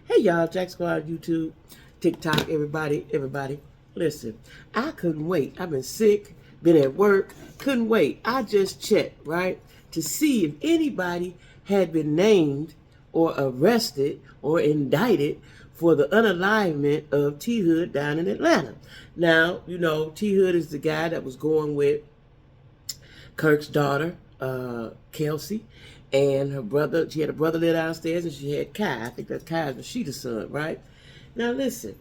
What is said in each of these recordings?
Hey y'all, Jack Squad, YouTube, TikTok, everybody. Listen, I couldn't wait. I've been sick, been at work, couldn't wait. I just checked, right, to see if anybody had been named or arrested or indicted for the unalivement of T Hood down in Atlanta. Now, you know, T Hood is the guy that was going with Kirk's daughter, Kelsey, and her brother. She had a brother live downstairs, and she had Kai. I think that's Kai's Rashida's son, right? Now listen,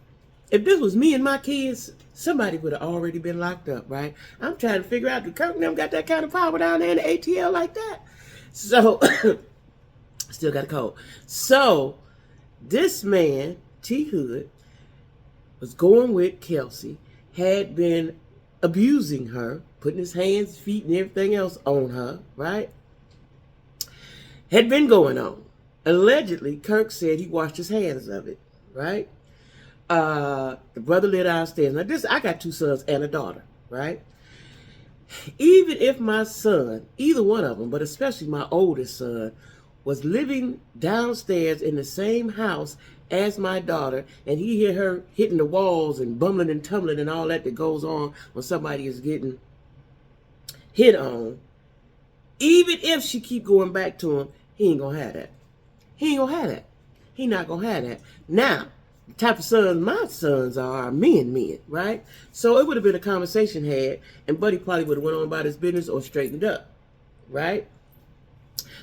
if this was me and my kids, somebody would have already been locked up, right? I'm trying to figure out, do Kirk and them got that kind of power down there in the ATL like that? So, still got a cold. So, this man, T Hood, was going with Kelsey, had been abusing her, putting his hands, feet, and everything else on her, right? Had been going on. Allegedly, Kirk said he washed his hands of it, right? The brother lived downstairs. Now, I got 2 sons and a daughter, right? Even if my son, either one of them, but especially my oldest son, was living downstairs in the same house as my daughter, and he hear her hitting the walls and bumbling and tumbling and all that goes on when somebody is getting hit on, even if she keep going back to him, he ain't gonna have that. He ain't gonna have that. He not gonna have that. Now, the type of sons my sons are men, right? So it would have been a conversation had, and Buddy probably would have went on about his business or straightened up, right?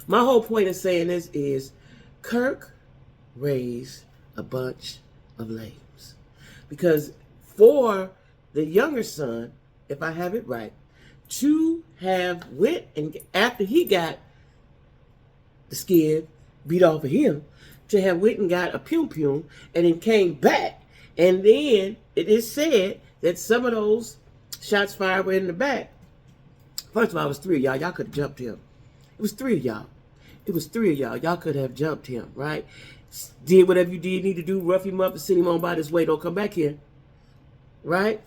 My whole point of saying this is Kirk raised a bunch of lames. Because for the younger son, if I have it right, to have went and after he got the skin beat off of him, to have went and got a pum and then came back, and then it is said that some of those shots fired were in the back. First of all, it was 3 of y'all. Y'all could have jumped him. It was 3 of y'all. It was 3 of y'all. Y'all could have jumped him, right? Did whatever you did need to do, rough him up and send him on by this way. Don't come back here, right?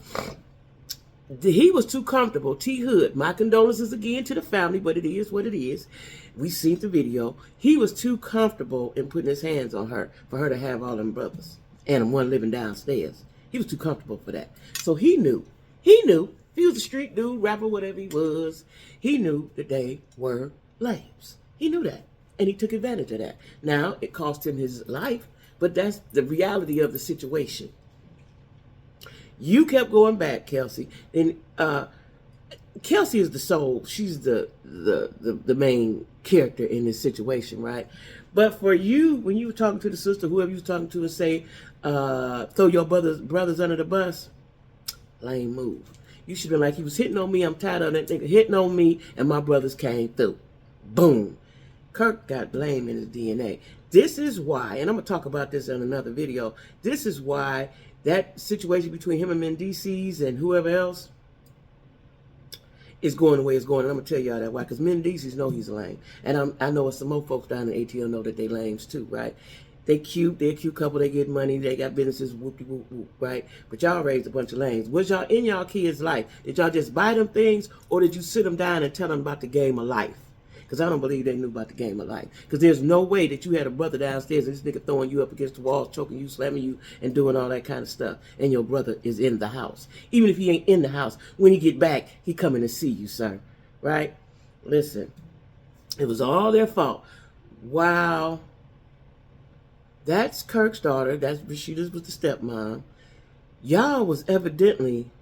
He was too comfortable. T Hood, my condolences again to the family, but it is what it is. We seen the video. He was too comfortable in putting his hands on her for her to have all them brothers and one living downstairs. He was too comfortable for that. So he knew. If he was a street dude, rapper, whatever he was, he knew that they were lames. He knew that, and he took advantage of that. Now, it cost him his life, but that's the reality of the situation. You kept going back, Kelsey, and Kelsey is the soul. She's the main character in this situation, right? But for you, when you were talking to the sister, whoever you were talking to, and say, throw your brothers under the bus, lame move. You should have been like, he was hitting on me. I'm tired of that nigga hitting on me, and my brothers came through. Boom. Kirk got blame in his DNA. This is why, and I'm going to talk about this in another video, this is why that situation between him and Mendices and whoever else is going the way it's going. And I'm going to tell y'all that why. Because Mendices know he's lame. And I know some more folks down in ATL know that they lames too, right? They cute. They're a cute couple. They get money. They got businesses, whoop-de-whoop-whoop, right? But y'all raised a bunch of lames. Was y'all in y'all kids' life? Did y'all just buy them things? Or did you sit them down and tell them about the game of life? Because I don't believe they knew about the game of life. Because there's no way that you had a brother downstairs and this nigga throwing you up against the walls, choking you, slamming you, and doing all that kind of stuff. And your brother is in the house. Even if he ain't in the house, when he get back, he coming to see you, sir. Right? Listen, it was all their fault. Wow. That's Kirk's daughter. That's Rashida's was the stepmom. Y'all was evidently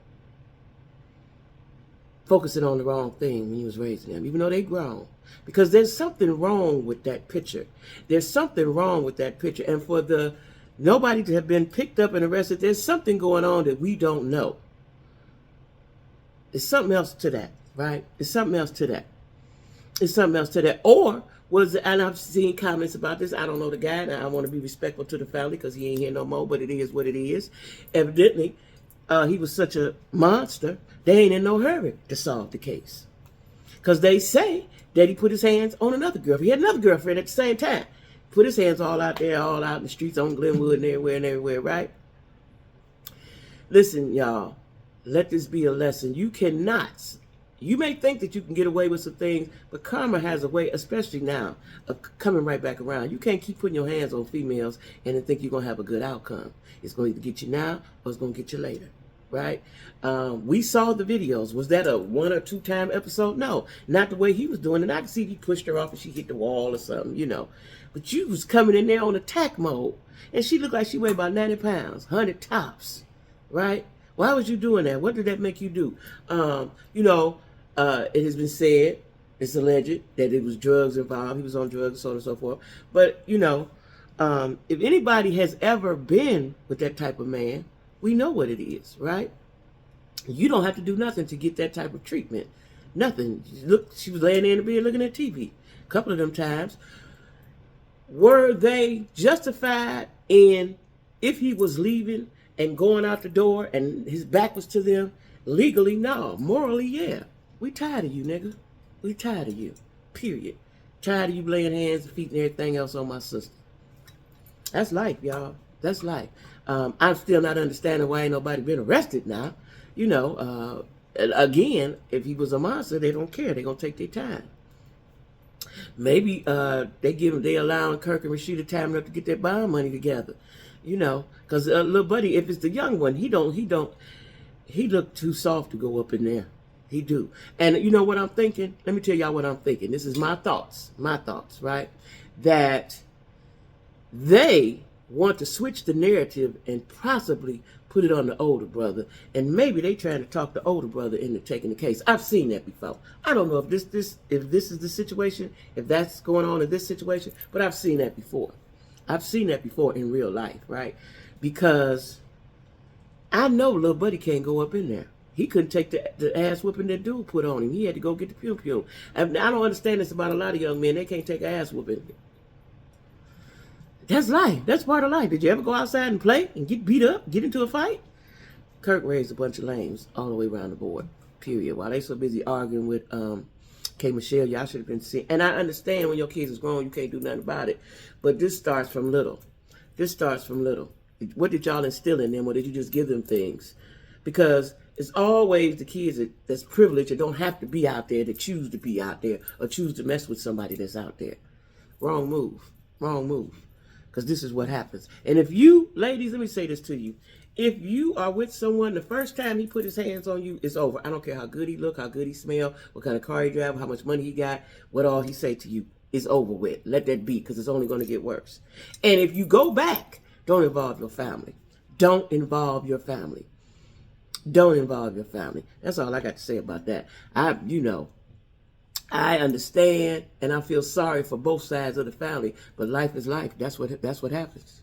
focusing on the wrong thing when you was raising them, even though they grown. Because there's something wrong with that picture. There's something wrong with that picture. And for nobody to have been picked up and arrested, there's something going on that we don't know. There's something else to that, right? There's something else to that. There's something else to that. Or and I've seen comments about this. I don't know the guy, and I want to be respectful to the family because he ain't here no more, but it is what it is. Evidently, he was such a monster, they ain't in no hurry to solve the case. Because they say that he put his hands on another girlfriend. He had another girlfriend at the same time. Put his hands all out there, all out in the streets on Glenwood and everywhere, right? Listen, y'all, let this be a lesson. You cannot. You may think that you can get away with some things, but karma has a way, especially now, of coming right back around. You can't keep putting your hands on females and then think you're going to have a good outcome. It's going to either get you now or it's going to get you later, right? We saw the videos. Was that a 1 or 2 time episode? No, not the way he was doing it. I could see he pushed her off and she hit the wall or something, you know. But you was coming in there on attack mode, and she looked like she weighed about 90 pounds, 100 tops, right? Why was you doing that? What did that make you do? It has been said, it's alleged, that it was drugs involved. He was on drugs, so on and so forth. But, if anybody has ever been with that type of man, we know what it is, right? You don't have to do nothing to get that type of treatment. Nothing. Look, she was laying there in the bed looking at TV. A couple of them times. Were they justified in, if he was leaving and going out the door and his back was to them? Legally, no. Morally, yeah. We tired of you, nigga. We tired of you. Period. Tired of you laying hands and feet and everything else on my sister. That's life, y'all. That's life. I'm still not understanding why ain't nobody been arrested now. Again, if he was a monster, they don't care. They're going to take their time. Maybe they allowing Kirk and Rashida time enough to get their bond money together. Because little buddy, if it's the young one, he look too soft to go up in there. He do. And you know what I'm thinking? Let me tell y'all what I'm thinking. This is my thoughts, right? That they want to switch the narrative and possibly put it on the older brother, and maybe they trying to talk the older brother into taking the case. I've seen that before. I don't know if this is the situation, if that's going on in this situation, but I've seen that before. I've seen that before in real life, right? Because I know little buddy can't go up in there. He couldn't take the ass whooping that dude put on him. He had to go get the pew-pew. I don't understand this about a lot of young men. They can't take an ass whooping. That's life. That's part of life. Did you ever go outside and play and get beat up, get into a fight? Kirk raised a bunch of lames all the way around the board, period. While they so busy arguing with K. Michelle, y'all should have been seeing. And I understand when your kids is grown, you can't do nothing about it. But this starts from little. What did y'all instill in them, or did you just give them things? Because it's always the kids that's privileged that don't have to be out there, that choose to be out there or choose to mess with somebody that's out there. Wrong move. Because this is what happens. And if you, ladies, let me say this to you. If you are with someone, the first time he put his hands on you, it's over. I don't care how good he look, how good he smell, what kind of car he drive, how much money he got, what all he say to you. It's over with. Let that be, because it's only going to get worse. And if you go back, don't involve your family. Don't involve your family. That's all I got to say about that. I understand and I feel sorry for both sides of the family, but life is life. That's what happens.